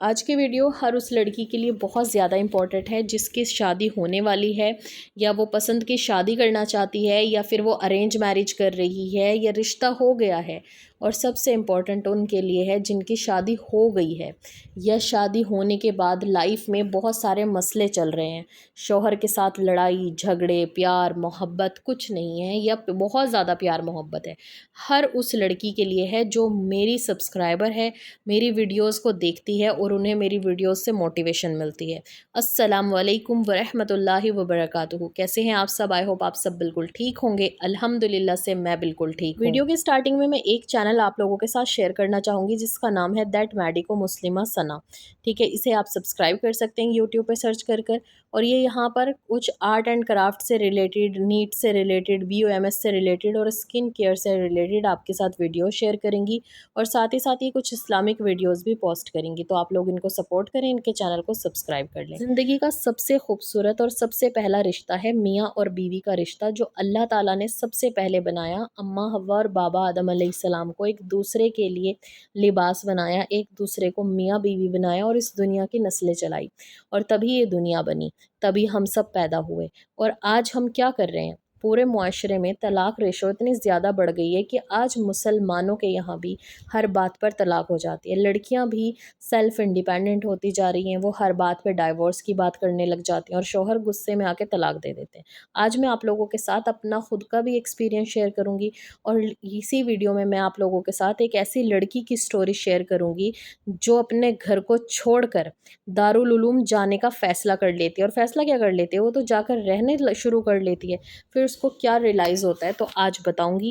आज की वीडियो हर उस लड़की के लिए बहुत ज़्यादा इम्पॉर्टेंट है जिसकी शादी होने वाली है, या वो पसंद की शादी करना चाहती है, या फिर वो अरेंज मैरिज कर रही है, या रिश्ता हो गया है। और सबसे इम्पॉर्टेंट उनके लिए है जिनकी शादी हो गई है, या शादी होने के बाद लाइफ में बहुत सारे मसले चल रहे हैं। शौहर के साथ लड़ाई झगड़े, प्यार मोहब्बत कुछ नहीं है, या बहुत ज़्यादा प्यार मोहब्बत है। हर उस लड़की के लिए है जो मेरी सब्सक्राइबर है, मेरी वीडियोस को देखती है और उन्हें मेरी वीडियोस से मोटिवेशन मिलती है। अस्सलाम वालेकुम वरहमतुल्लाहि वबरकातुहू। कैसे हैं आप सब? आई होप आप सब बिल्कुल ठीक होंगे। अल्हम्दुलिल्लाह से मैं बिल्कुल ठीक हूँ। वीडियो के स्टार्टिंग में मैं एक चैनल आप लोगों के साथ शेयर करना चाहूँगी जिसका नाम है दैट मेडिको मुस्लिमा सना। ठीक है, इसे आप सब्सक्राइब कर सकते हैं यूट्यूब पर सर्च कर। और ये यहाँ पर कुछ आर्ट एंड क्राफ्ट से रिलेटेड, नीट से रिलेटेड, BOMS से रिलेटेड और स्किन केयर से रिलेटेड आपके साथ वीडियो शेयर करेंगी। और साथ ही कुछ इस्लामिक वीडियोस भी पोस्ट करेंगी। तो आप लोग इनको सपोर्ट करें, इनके चैनल को सब्सक्राइब कर लें। ज़िंदगी का सबसे खूबसूरत और सबसे पहला रिश्ता है मियाँ और बीवी का रिश्ता, जो अल्लाह ताला ने सबसे पहले बनाया। अम्मा हव्वा और बाबा आदम अलैहिस्सलाम को एक दूसरे के लिए लिबास बनाया, एक दूसरे को मियाँ बीवी बनाया और इस दुनिया की नस्लें चलाई। और तभी ये दुनिया बनी, तभी हम सब पैदा हुए। और आज हम क्या कर रहे हैं? पूरे मुआशरे में तलाक रेशो इतनी ज़्यादा बढ़ गई है कि आज मुसलमानों के यहाँ भी हर बात पर तलाक हो जाती है। लड़कियाँ भी सेल्फ़ इंडिपेंडेंट होती जा रही हैं, वो हर बात पे डाइवोर्स की बात करने लग जाती हैं और शौहर गुस्से में आके तलाक दे देते हैं। आज मैं आप लोगों के साथ अपना खुद का भी एक्सपीरियंस शेयर करूँगी, और इसी वीडियो में मैं आप लोगों के साथ एक ऐसी लड़की की स्टोरी शेयर करूँगी जो अपने घर को छोड़कर दारुल उलूम जाने का फ़ैसला कर लेती है। और फ़ैसला क्या कर लेती है? वो तो जाकर रहने शुरू कर लेती है। फिर उसको क्या रियलाइज़ होता है, तो आज बताऊँगी।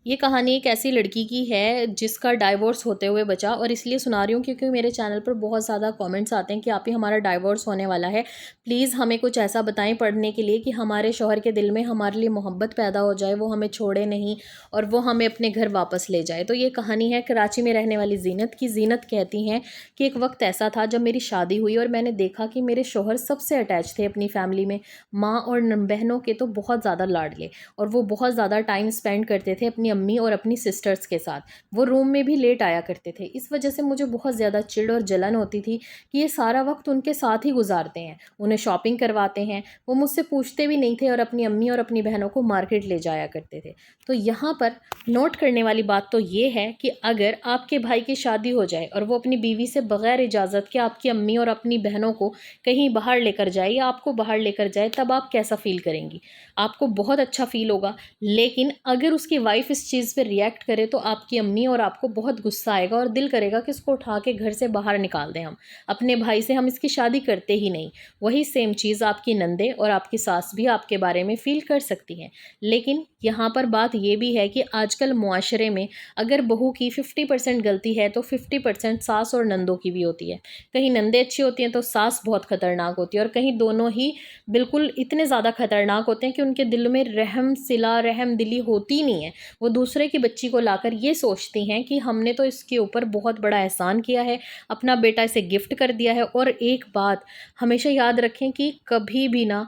ये कहानी एक ऐसी लड़की की है जिसका डाइवोर्स होते हुए बचा, और इसलिए सुना रही हूँ क्योंकि मेरे चैनल पर बहुत ज़्यादा कमेंट्स आते हैं कि आप ही हमारा डाइवोर्स होने वाला है, प्लीज़ हमें कुछ ऐसा बताएं पढ़ने के लिए कि हमारे शौहर के दिल में हमारे लिए मोहब्बत पैदा हो जाए, वो हमें छोड़े नहीं और वो हमें अपने घर वापस ले जाए। तो ये कहानी है कराची में रहने वाली जीनत की। जीनत कहती हैं कि एक वक्त ऐसा था जब मेरी शादी हुई और मैंने देखा कि मेरे शौहर सबसे अटैच थे अपनी फैमिली में। माँ और बहनों के तो बहुत ज़्यादा लाडले, और वो बहुत ज़्यादा टाइम स्पेंड करते थे अपनी अम्मी और अपनी सिस्टर्स के साथ। वो रूम में भी लेट आया करते थे। इस वजह से मुझे बहुत ज़्यादा चिढ़ और जलन होती थी कि ये सारा वक्त उनके साथ ही गुजारते हैं, उन्हें शॉपिंग करवाते हैं, वो मुझसे पूछते भी नहीं थे और अपनी अम्मी और अपनी बहनों को मार्केट ले जाया करते थे। तो यहाँ पर नोट करने वाली बात तो ये है कि अगर आपके भाई की शादी हो जाए और वो अपनी बीवी से बग़ैर इजाज़त के आपकी अम्मी और अपनी बहनों को कहीं बाहर लेकर जाए या आपको बाहर लेकर जाए, तब आप कैसा फ़ील करेंगी? आपको बहुत अच्छा फ़ील होगा। लेकिन अगर उसकी वाइफ़ इस चीज़ पे रिएक्ट करे तो आपकी अम्मी और आपको बहुत गुस्सा आएगा और दिल करेगा कि इसको उठा के घर से बाहर निकाल दें, हम अपने भाई से हम इसकी शादी करते ही नहीं। वही सेम चीज़ आपकी नंदे और आपकी सास भी आपके बारे में फ़ील कर सकती हैं। लेकिन यहाँ पर बात ये भी है कि आजकल मुआशरे में अगर बहू की 50% गलती है तो 50% सास और नंदों की भी होती है। कहीं नंदे अच्छी होती हैं तो सास बहुत ख़तरनाक होती है, और कहीं दोनों ही बिल्कुल इतने ज़्यादा ख़तरनाक होते हैं कि उनके दिल में रहम सिला रहम दिली होती नहीं है। वो दूसरे की बच्ची को लाकर ये सोचती हैं कि हमने तो इसके ऊपर बहुत बड़ा एहसान किया है, अपना बेटा इसे गिफ्ट कर दिया है। और एक बात हमेशा याद रखें कि कभी भी ना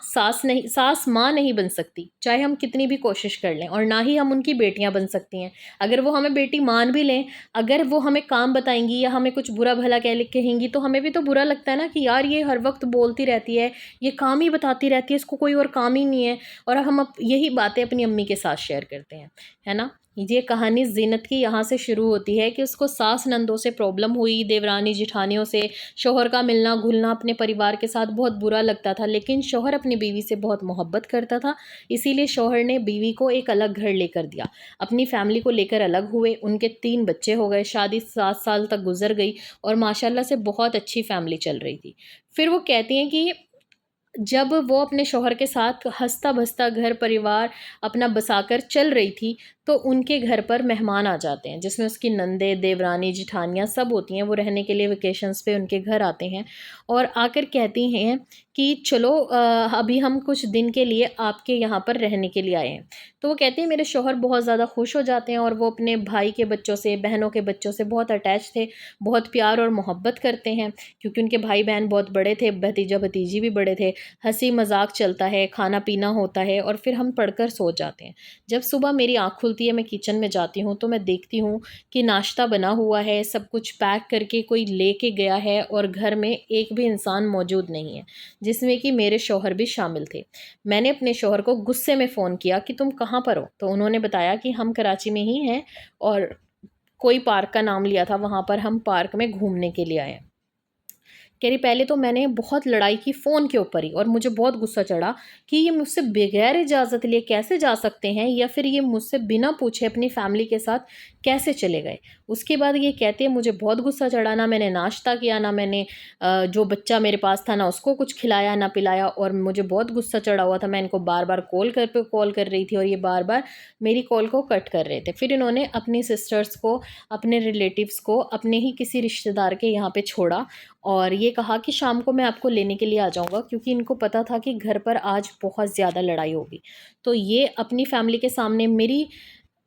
सास माँ नहीं बन सकती, चाहे हम कितनी भी कोशिश कर लें, और ना ही हम उनकी बेटियां बन सकती हैं। अगर वो हमें बेटी मान भी लें, अगर वो हमें काम बताएंगी या हमें कुछ बुरा भला कहेंगी तो हमें भी तो बुरा लगता है ना कि यार ये हर वक्त बोलती रहती है, ये काम ही बताती रहती है, इसको कोई और काम ही नहीं है। और हम अब यही बातें अपनी अम्मी के साथ शेयर करते हैं, है ना। ये कहानी जीनत की यहाँ से शुरू होती है कि उसको सास नंदों से प्रॉब्लम हुई, देवरानी जिठानियों से। शौहर का मिलना घुलना अपने परिवार के साथ बहुत बुरा लगता था, लेकिन शौहर अपनी बीवी से बहुत मोहब्बत करता था, इसीलिए शौहर ने बीवी को एक अलग घर लेकर दिया। अपनी फैमिली को लेकर अलग हुए, उनके 3 बच्चे हो गए, शादी 7 साल तक गुजर गई और माशाल्लाह से बहुत अच्छी फैमिली चल रही थी। फिर वो कहती हैं कि जब वो अपने शौहर के साथ हँसता-बसता घर परिवार अपना बसाकर चल रही थी, तो उनके घर पर मेहमान आ जाते हैं, जिसमें उसकी नंदे, देवरानी, जिठानियाँ सब होती हैं। वो रहने के लिए वेकेशंस पे उनके घर आते हैं और आकर कहती हैं कि चलो अभी हम कुछ दिन के लिए आपके यहाँ पर रहने के लिए आए हैं। तो वो कहते हैं मेरे शौहर बहुत ज़्यादा खुश हो जाते हैं, और वो अपने भाई के बच्चों से, बहनों के बच्चों से बहुत अटैच थे, बहुत प्यार और मोहब्बत करते हैं, क्योंकि उनके भाई-बहन बहुत बड़े थे, भतीजा-भतीजी भी बड़े थे। हँसी मज़ाक चलता है, खाना-पीना होता है और फिर हम पढ़कर सो जाते हैं। जब सुबह मेरी आँख खुलती खुलती है, मैं किचन में जाती हूँ तो मैं देखती हूँ कि नाश्ता बना हुआ है, सब कुछ पैक करके कोई लेके गया है और घर में एक भी इंसान मौजूद नहीं है, जिसमें कि मेरे शौहर भी शामिल थे। मैंने अपने शौहर को गुस्से में फ़ोन किया कि तुम कहाँ पर हो? तो उन्होंने बताया कि हम कराची में ही हैं और कोई पार्क का नाम लिया था, वहाँ पर हम पार्क में घूमने के लिए आए हैं। कह रही पहले तो मैंने बहुत लड़ाई की फ़ोन के ऊपर ही और मुझे बहुत गुस्सा चढ़ा कि ये मुझसे बगैर इजाज़त लिए कैसे जा सकते हैं या फिर ये मुझसे बिना पूछे अपनी फ़ैमिली के साथ कैसे चले गए। उसके बाद ये कहते हैं मुझे बहुत गुस्सा चढ़ा, ना मैंने नाश्ता किया, ना मैंने जो बच्चा मेरे पास था ना उसको कुछ खिलाया ना पिलाया और मुझे बहुत गुस्सा चढ़ा हुआ था। मैं इनको बार-बार कॉल कर रही थी और ये बार-बार मेरी कॉल को कट कर रहे थे। फिर इन्होंने अपनी सिस्टर्स को, अपने रिलेटिव्स को, अपने ही किसी रिश्तेदार के यहाँ पे छोड़ा और ये कहा कि शाम को मैं आपको लेने के लिए आ जाऊँगा, क्योंकि इनको पता था कि घर पर आज बहुत ज़्यादा लड़ाई होगी। तो ये अपनी फ़ैमिली के सामने मेरी,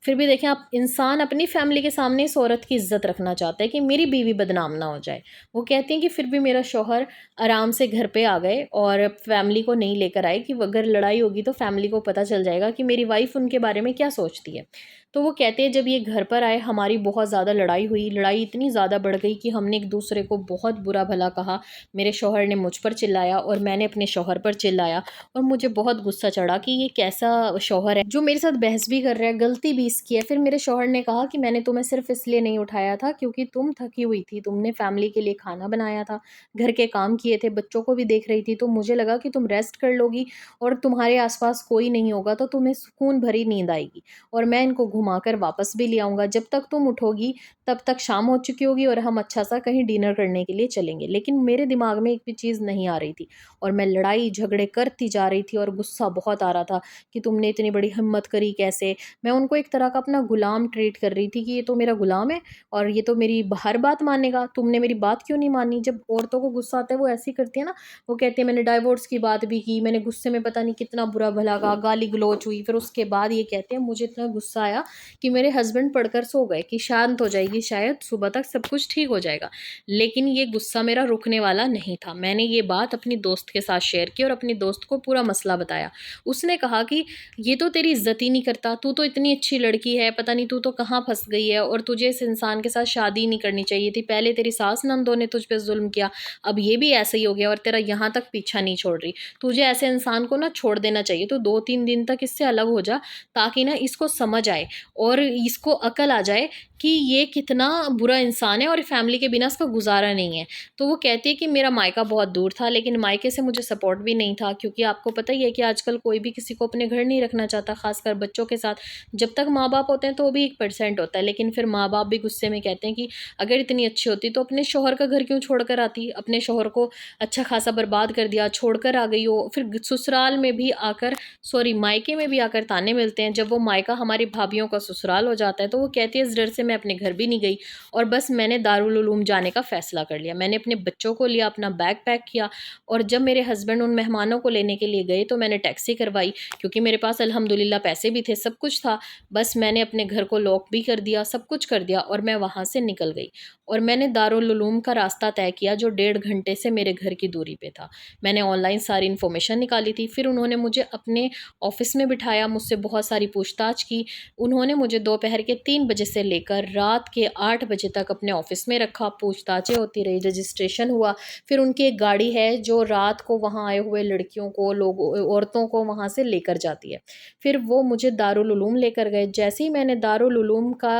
फिर भी देखें आप, इंसान अपनी फ़ैमिली के सामने इस औरत की इज़्ज़त रखना चाहता है कि मेरी बीवी बदनाम ना हो जाए। वो कहती हैं कि फिर भी मेरा शौहर आराम से घर पे आ गए और फ़ैमिली को नहीं लेकर आए कि अगर लड़ाई होगी तो फ़ैमिली को पता चल जाएगा कि मेरी वाइफ़ उनके बारे में क्या सोचती है। तो वो कहते हैं जब ये घर पर आए हमारी बहुत ज़्यादा लड़ाई हुई, लड़ाई इतनी ज़्यादा बढ़ गई कि हमने एक-दूसरे को बहुत बुरा-भला कहा। मेरे शौहर ने मुझ पर चिल्लाया और मैंने अपने शौहर पर चिल्लाया और मुझे बहुत गुस्सा चढ़ा कि ये कैसा शौहर है जो मेरे साथ बहस भी कर रहा है, गलती भी इसकी है। फिर मेरे शौहर ने कहा कि मैंने तुम्हें सिर्फ़ इसलिए नहीं उठाया था क्योंकि तुम थकी हुई थी, तुमने फ़ैमिली के लिए खाना बनाया था, घर के काम किए थे, बच्चों को भी देख रही थी, तो मुझे लगा कि तुम रेस्ट कर लोगी और तुम्हारे आस-पास कोई नहीं होगा तो तुम्हें सुकून भरी नींद आएगी और मैं इनको घुमाकर वापस भी ले आऊँगा। जब तक तुम उठोगी तब तक शाम हो चुकी होगी और हम अच्छा-सा कहीं डिनर करने के लिए चलेंगे। लेकिन मेरे दिमाग में एक भी चीज़ नहीं आ रही थी और मैं लड़ाई झगड़े करती जा रही थी और गुस्सा बहुत आ रहा था कि तुमने इतनी बड़ी हिम्मत करी कैसे? मैं उनको एक तरह का अपना गुलाम ट्रीट कर रही थी कि ये तो मेरा गुलाम है और ये तो मेरी हर बात मानेगा, तुमने मेरी बात क्यों नहीं मानी? जब औरतों को गुस्सा आता है वो ऐसे ही करती है ना, वो कहती है मैंने डाइवोर्स की बात भी की, मैंने गुस्से में पता नहीं कितना बुरा-भला कहा, गाली-गलौच हुई, फिर उसके बाद ये कहते हैं मुझे इतना गुस्सा आया कि मेरे हस्बैंड पढ़कर सो गए कि शांत हो जाएगी, शायद सुबह तक सब कुछ ठीक हो जाएगा। लेकिन ये गुस्सा मेरा रुकने वाला नहीं था। मैंने ये बात अपनी दोस्त के साथ शेयर की और अपनी दोस्त को पूरा मसला बताया। उसने कहा कि ये तो तेरी इज़्ज़त ही नहीं करता, तू तो इतनी अच्छी लड़की है, पता नहीं तू तो कहाँ फँस गई है और तुझे इस इंसान के साथ शादी नहीं करनी चाहिए थी। पहले तेरी सास-नंदों ने तुझ पे ज़ुल्म किया, अब ये भी ऐसे ही हो गया और तेरा यहाँ तक पीछा नहीं छोड़ रही। तुझे ऐसे इंसान को ना छोड़ देना चाहिए। तो 2-3 दिन तक इससे अलग हो जा, ताकि ना इसको समझ आए और इसको अकल आ जाए कि ये कितना बुरा इंसान है और फैमिली के बिना इसका गुज़ारा नहीं है। तो वो कहती है कि मेरा मायका बहुत दूर था, लेकिन मायके से मुझे सपोर्ट भी नहीं था, क्योंकि आपको पता ही है कि आजकल कोई भी किसी को अपने घर नहीं रखना चाहता, ख़ासकर बच्चों के साथ। जब तक माँ-बाप होते हैं तो वो भी 1% होता है, लेकिन फिर माँ-बाप भी गुस्से में कहते हैं कि अगर इतनी अच्छी होती तो अपने शौहर का घर क्यों छोड़ कर आती? अपने शौहर को अच्छा खासा बर्बाद कर दिया, छोड़कर आ गई हो। फिर ससुराल में भी आकर, सॉरी, मायके में भी आकर ताने मिलते हैं। जब वो मायका हमारी भाभियों का ससुराल हो जाता है तो वो कहती है इस डर से मैं अपने घर भी नहीं गई और बस मैंने दारुल उलूम जाने का फ़ैसला कर लिया। मैंने अपने बच्चों को लिया, अपना बैग पैक किया और जब मेरे हस्बैंड उन मेहमानों को लेने के लिए गए तो मैंने टैक्सी करवाई, क्योंकि मेरे पास अल्हम्दुलिल्लाह पैसे भी थे, सब कुछ था। बस मैंने अपने घर को लॉक भी कर दिया, सब कुछ कर दिया और मैं वहाँ से निकल गई और मैंने दारुल उलूम का रास्ता तय किया जो 1.5 घंटे से मेरे घर की दूरी पे था। मैंने ऑनलाइन सारी इन्फॉर्मेशन निकाली थी। फिर उन्होंने मुझे अपने ऑफ़िस में बिठाया, मुझसे बहुत सारी पूछताछ की। उन्होंने मुझे दोपहर के 3 बजे से लेकर रात के 8 बजे तक अपने ऑफ़िस में रखा, पूछताछें होती रही, रजिस्ट्रेशन हुआ। फिर उनकी एक गाड़ी है जो रात को वहाँ आए हुए लड़कियों को, लोगों, औरतों को वहाँ से लेकर जाती है। फिर वो मुझे दारुल उलूम लेकर गए। जैसे ही मैंने दारुल उलूम का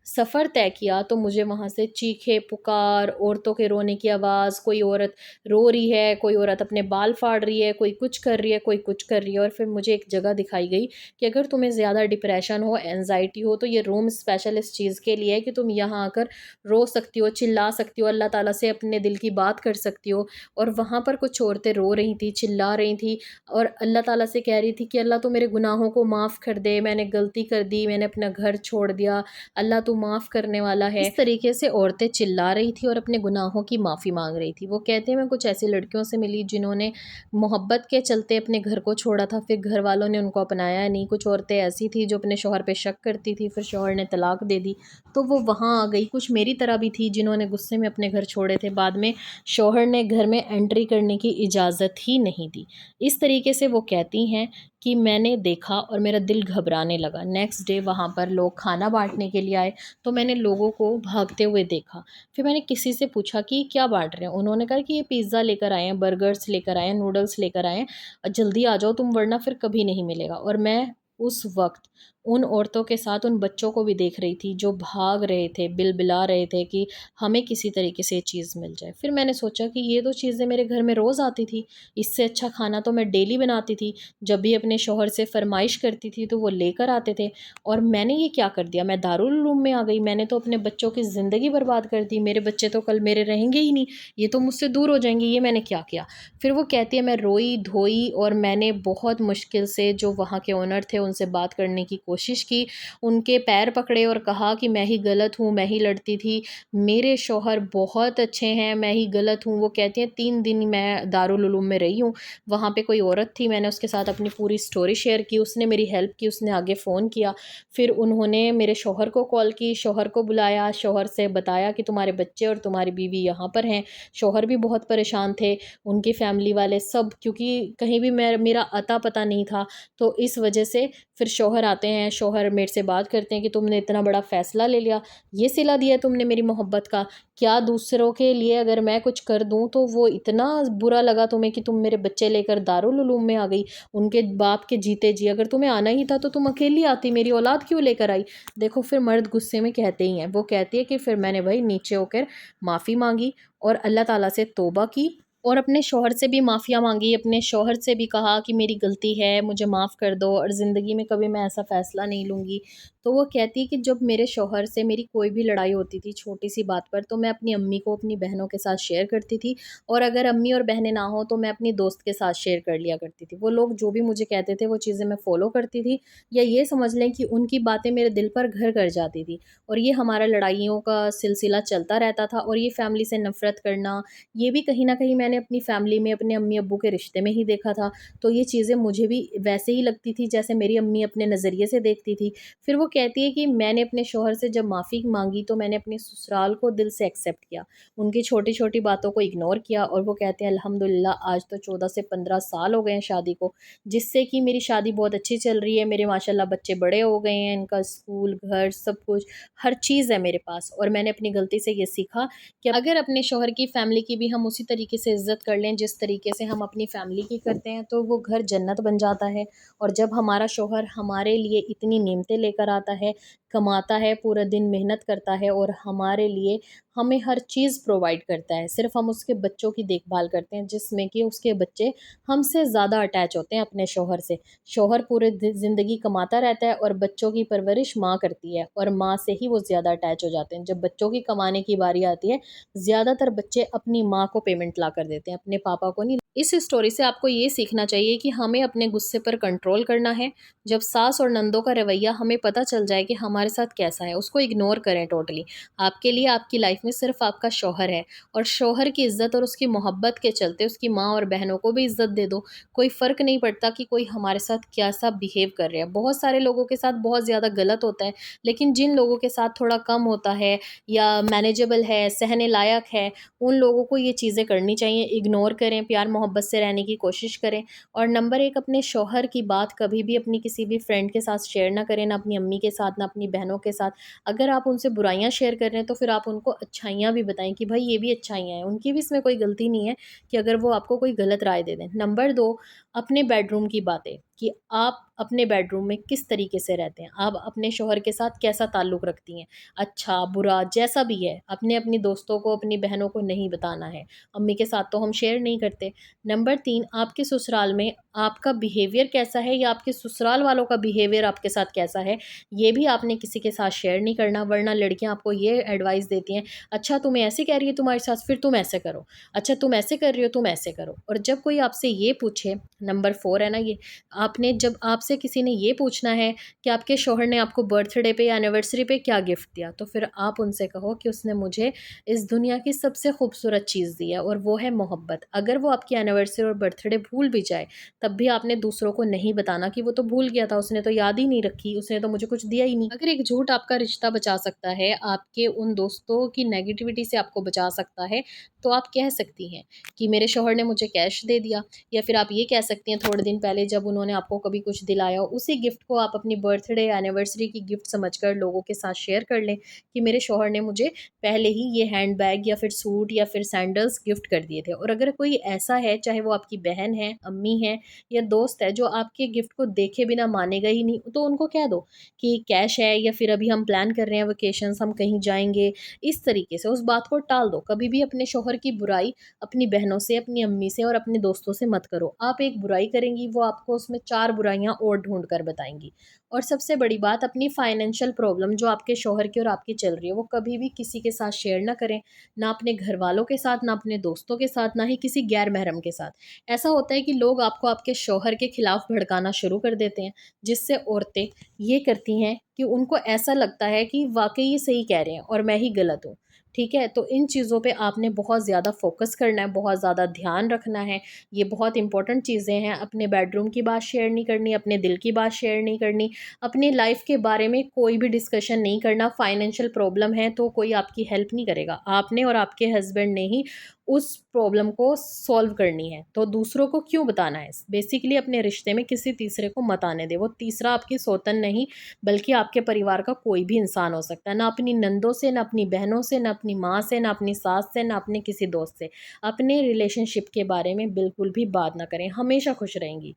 सफ़र तय किया तो मुझे वहाँ से चीखें, पुकार, औरतों के रोने की आवाज़, कोई औरत रो रही है, कोई औरत अपने बाल फाड़ रही है, कोई कुछ कर रही है, कोई कुछ कर रही है। और फिर मुझे एक जगह दिखाई गई कि अगर तुम्हें ज़्यादा डिप्रेशन हो, एंग्ज़ायटी हो, तो ये रूम स्पेशल इस चीज़ के लिए है कि तुम यहाँ आकर रो सकती हो, चिल्ला सकती हो, अल्लाह ताला से अपने दिल की बात कर सकती हो। और वहाँ पर कुछ औरतें रो रही थी, चिल्ला रही थी और अल्लाह ताला से कह रही थी कि अल्लाह तू मेरे गुनाहों को माफ़ कर दे, मैंने गलती कर दी, मैंने अपना घर छोड़ दिया, अल्लाह तू माफ़ करने वाला है। इस तरीके से औरतें चिल्ला रही थी और अपने गुनाहों की माफ़ी माँग रही थी। वो कहते हैं मैं कुछ ऐसी लड़कियों से मिली जिन्होंने मोहब्बत के चलते अपने घर को छोड़ा था, फिर घर वालों ने उनको अपनाया नहीं। कुछ औरतें ऐसी थी जो अपने शौहर पे शक करती थी, फिर शौहर ने तलाक दे दी। तो वो वहाँ आ गई, कुछ मेरी तरह भी थी जिन्होंने गुस्से में अपने घर छोड़े थे। बाद में शौहर ने घर में एंट्री करने की इजाज़त ही नहीं दी। इस तरीके से वो कहती हैं कि मैंने देखा और मेरा दिल घबराने लगा। नेक्स्ट डे वहाँ पर लोग खाना बाँटने के लिए आए, तो मैंने लोगों को भागते हुए देखा। फिर मैंने किसी से पूछा कि क्या बाँट रहे हैं? उन्होंने कहा कि ये पिज़्ज़ा लेकर आए हैं, बर्गर्स लेकर आए हैं, नूडल्स लेकर आए हैं, जल्दी आ जाओ तुम वरना फिर कभी नहीं मिलेगा। और मैं उस वक़्त उन औरतों के साथ उन बच्चों को भी देख रही थी जो भाग रहे थे, बिलबिला रहे थे कि हमें किसी तरीके से ये चीज़ मिल जाए। फिर मैंने सोचा कि ये तो चीज़ें मेरे घर में रोज़ आती थी, इससे अच्छा खाना तो मैं डेली बनाती थी। जब भी अपने शौहर से फ़रमाइश करती थी तो वो लेकर आते थे, और मैंने ये क्या कर दिया, मैं दारुल उलूम में आ गई। मैंने तो अपने बच्चों की ज़िंदगी बर्बाद कर दी, मेरे बच्चे तो कल मेरे रहेंगे ही नहीं, ये तो मुझसे दूर हो जाएँगे, ये मैंने क्या किया? फिर वो कहती है मैं रोई-धोई, और मैंने बहुत मुश्किल से जो वहाँ के ओनर थे उनसे बात करने की कोशिश की, उनके पैर पकड़े और कहा कि मैं ही गलत हूँ, मैं ही लड़ती थी, मेरे शौहर बहुत अच्छे हैं, मैं ही गलत हूँ। वो कहती हैं 3 दिन मैं दारुल उलूम में रही हूँ, वहाँ पे कोई औरत थी, मैंने उसके साथ अपनी पूरी स्टोरी शेयर की, उसने मेरी हेल्प की, उसने आगे फ़ोन किया। फिर उन्होंने मेरे शौहर को कॉल की, शौहर को बुलाया, शौहर से बताया कि तुम्हारे बच्चे और तुम्हारी बीवी यहाँ पर हैं। शौहर भी बहुत परेशान थे, उनकी फैमिली वाले सब, क्योंकि कहीं भी मेरा अता-पता नहीं था, तो इस वजह से फिर शौहर आते हैं, शौहर मेरे से बात करते हैं कि तुमने इतना बड़ा फ़ैसला ले लिया, ये सिला दिया तुमने मेरी मोहब्बत का, क्या दूसरों के लिए अगर मैं कुछ कर दूँ तो वो इतना बुरा लगा तुम्हें कि तुम मेरे बच्चे लेकर दारुल उलूम में आ गई, उनके बाप के जीते जी, अगर तुम्हें आना ही था तो तुम अकेली आती, मेरी औलाद क्यों लेकर आई? देखो फिर मर्द गुस्से में कहते ही हैं, वो कहती है कि फिर मैंने भाई नीचे होकर माफ़ी माँगी और अल्लाह ताला से तौबा की, और अपने शौहर से भी माफ़िया माँगी, अपने शौहर से भी कहा कि मेरी गलती है, मुझे माफ़ कर दो और ज़िंदगी में कभी मैं ऐसा फ़ैसला नहीं लूँगी। तो वो कहती है कि जब मेरे शौहर से मेरी कोई भी लड़ाई होती थी छोटी-सी बात पर, तो मैं अपनी अम्मी को अपनी बहनों के साथ शेयर करती थी, और अगर अम्मी और बहनें ना हों तो मैं अपनी दोस्त के साथ शेयर कर लिया करती थी। वो लोग जो भी मुझे कहते थे वो चीज़ें मैं फ़ॉलो करती थी, या ये समझ लें कि उनकी बातें मेरे दिल पर घर कर जाती थी, और ये हमारा लड़ाइयों का सिलसिला चलता रहता था, और ये फ़ैमिली से नफ़रत करना, ये भी कहीं न कहीं मैंने अपनी फ़ैमिली में अपने अम्मी-अब्बू के रिश्ते में ही देखा था। तो ये चीज़ें मुझे भी वैसे ही लगती थी जैसे मेरी अम्मी अपने नज़रिए से देखती थी। फिर वो कहती है कि मैंने अपने शौहर से जब माफ़ी माँगी तो मैंने अपने ससुराल को दिल से एक्सेप्ट किया। उनकी छोटी-छोटी बातों को इग्नोर किया, और वो कहते हैं अल्हम्दुलिल्लाह आज तो 14 से 15 साल हो गए हैं शादी को, जिससे कि मेरी शादी बहुत अच्छी चल रही है। मेरे माशाल्लाह बच्चे बड़े हो गए हैं, इनका स्कूल, घर सब कुछ, हर चीज़ है मेरे पास, और मैंने अपनी गलती से ये सीखा कि अगर अपने शौहर की फ़ैमिली की भी हम उसी तरीके से इज़्ज़त कर लें जिस तरीके से हम अपनी फ़ैमिली की करते हैं, तो वो घर जन्नत बन जाता है। और जब हमारा शौहर हमारे लिए इतनी नेमतें लेकर आता है, कमाता है, पूरा दिन मेहनत करता है और हमारे लिए हमें हर चीज़ प्रोवाइड करता है, सिर्फ़ हम उसके बच्चों की देखभाल करते हैं, जिसमें कि उसके बच्चे हमसे ज़्यादा अटैच होते हैं अपने शौहर से। शौहर पूरे ज़िंदगी कमाता रहता है और बच्चों की परवरिश माँ करती है, और माँ से ही वो ज़्यादा अटैच हो जाते हैं। जब बच्चों की कमाने की बारी आती है, ज़्यादातर बच्चे अपनी माँ को पेमेंट ला कर देते हैं, अपने पापा को नहीं। इस स्टोरी से आपको ये सीखना चाहिए कि हमें अपने गुस्से पर कंट्रोल करना है। जब सास और नंदों का रवैया हमें पता चल जाए कि हमारे साथ कैसा है, उसको इग्नोर करें टोटली। आपके लिए आपकी लाइफ में सिर्फ़ आपका शौहर है, और शौहर की इज़्ज़त और उसकी मोहब्बत के चलते उसकी माँ और बहनों को भी इज़्ज़त दे दो। कोई फ़र्क नहीं पड़ता कि कोई हमारे साथ कैसा बिहेव कर रहा है। बहुत सारे लोगों के साथ बहुत ज़्यादा गलत होता है, लेकिन जिन लोगों के साथ थोड़ा कम होता है या मैनेजेबल है, सहने लायक है, उन लोगों को ये चीज़ें करनी चाहिए। इग्नोर करें, प्यार मोहब्बत से रहने की कोशिश करें। और नंबर 1, अपने शौहर की बात कभी भी अपनी किसी भी फ्रेंड के साथ शेयर ना करें, ना अपनी अम्मी के साथ, ना अपनी बहनों के साथ। अगर आप उनसे बुराइयाँ शेयर कर रहे हैं तो फिर आप उनको अच्छाइयाँ भी बताएँ कि भाई ये भी अच्छाइयाँ हैं, उनकी भी इसमें कोई गलती नहीं है कि अगर वो आपको कोई गलत राय दे दें। नंबर 2, अपने बेडरूम की बातें, कि आप अपने बेडरूम में किस तरीके से रहते हैं, आप अपने शौहर के साथ कैसा ताल्लुक़ रखती हैं, अच्छा, बुरा, जैसा भी है, अपनी दोस्तों को, अपनी बहनों को नहीं बताना है। अम्मी के साथ तो हम शेयर नहीं करते। नंबर 3, आपके ससुराल में आपका बिहेवियर कैसा है, या आपके ससुराल वालों का बिहेवियर आपके साथ कैसा है, ये भी आपने किसी के साथ शेयर नहीं करना, वरना लड़कियाँ आपको ये एडवाइस देती हैं, अच्छा तुम्हें ऐसे कह रही है तुम्हारी सास, फिर तुम ऐसे करो, अच्छा तुम ऐसे कर रही हो, तुम ऐसे करो। और जब कोई आपसे ये पूछे, नंबर 4 है ना ये, आपने जब आपसे किसी ने ये पूछना है कि आपके शौहर ने आपको बर्थडे पे या एनिवर्सरी पे क्या गिफ्ट दिया, तो फिर आप उनसे कहो कि उसने मुझे इस दुनिया की सबसे खूबसूरत चीज़ दी है और वो है मोहब्बत। अगर वो आपकी एनिवर्सरी और बर्थडे भूल भी जाए, तब भी आपने दूसरों को नहीं बताना कि वो तो भूल गया था, उसने तो याद ही नहीं रखी, उसने तो मुझे कुछ दिया ही नहीं। अगर एक झूठ आपका रिश्ता बचा सकता है, आपके उन दोस्तों की नेगेटिविटी से आपको बचा सकता है, तो आप कह सकती हैं कि मेरे शौहर ने मुझे कैश दे दिया। या फिर आप ये कह सकती हैं थोड़े दिन पहले जब उन्होंने आपको कभी कुछ दिलाया हो, उसी गिफ्ट को आप अपनी बर्थडे या एनिवर्सरी की गिफ्ट समझकर लोगों के साथ शेयर कर लें कि मेरे शौहर ने मुझे पहले ही ये हैंडबैग या फिर सूट या फिर सैंडल्स गिफ्ट कर दिए थे। और अगर कोई ऐसा है, चाहे वो आपकी बहन है, अम्मी है या दोस्त है, जो आपके गिफ्ट को देखे बिना मानेगा ही नहीं, तो उनको कह दो कि कैश है या फिर अभी हम प्लान कर रहे हैं वेकेशंस, हम कहीं जाएंगे। इस तरीके से उस बात को टाल दो। कभी भी अपने शौहर की बुराई अपनी बहनों से, अपनी अम्मी से और अपने दोस्तों से मत करो। आप एक बुराई करेंगी, वो आपको उसमें 4 बुराइयाँ और ढूँढ कर बताएँगी। और सबसे बड़ी बात, अपनी फाइनेंशियल प्रॉब्लम जो आपके शौहर की और आपकी चल रही है, वो कभी भी किसी के साथ शेयर ना करें, ना अपने घरवालों के साथ, ना अपने दोस्तों के साथ, ना ही किसी गैर महरम के साथ। ऐसा होता है कि लोग आपको आपके शौहर के खिलाफ भड़काना शुरू कर देते हैं, जिससे औरतें ये करती हैं कि उनको ऐसा लगता है कि वाक़ई ये सही कह रहे हैं और मैं ही गलत हूँ। ठीक है? तो इन चीज़ों पे आपने बहुत ज़्यादा फ़ोकस करना है, बहुत ज़्यादा ध्यान रखना है। ये बहुत इंपॉर्टेंट चीज़ें हैं। अपने बेडरूम की बात शेयर नहीं करनी, अपने दिल की बात शेयर नहीं करनी, अपनी लाइफ़ के बारे में कोई भी डिस्कशन नहीं करना। फाइनेंशियल प्रॉब्लम है तो कोई आपकी हेल्प नहीं करेगा। आपने और आपके हस्बैंड ने ही उस प्रॉब्लम को सॉल्व करनी है, तो दूसरों को क्यों बताना है? बेसिकली अपने रिश्ते में किसी तीसरे को मत आने दें। वो तीसरा आपकी सौतन नहीं, बल्कि आपके परिवार का कोई भी इंसान हो सकता है। ना अपनी नंदों से, ना अपनी बहनों से, ना अपनी माँ से, ना अपनी सास से, ना अपने किसी दोस्त से। अपने रिलेशनशिप के बारे में बिल्कुल भी बात ना करें, हमेशा खुश रहेंगी।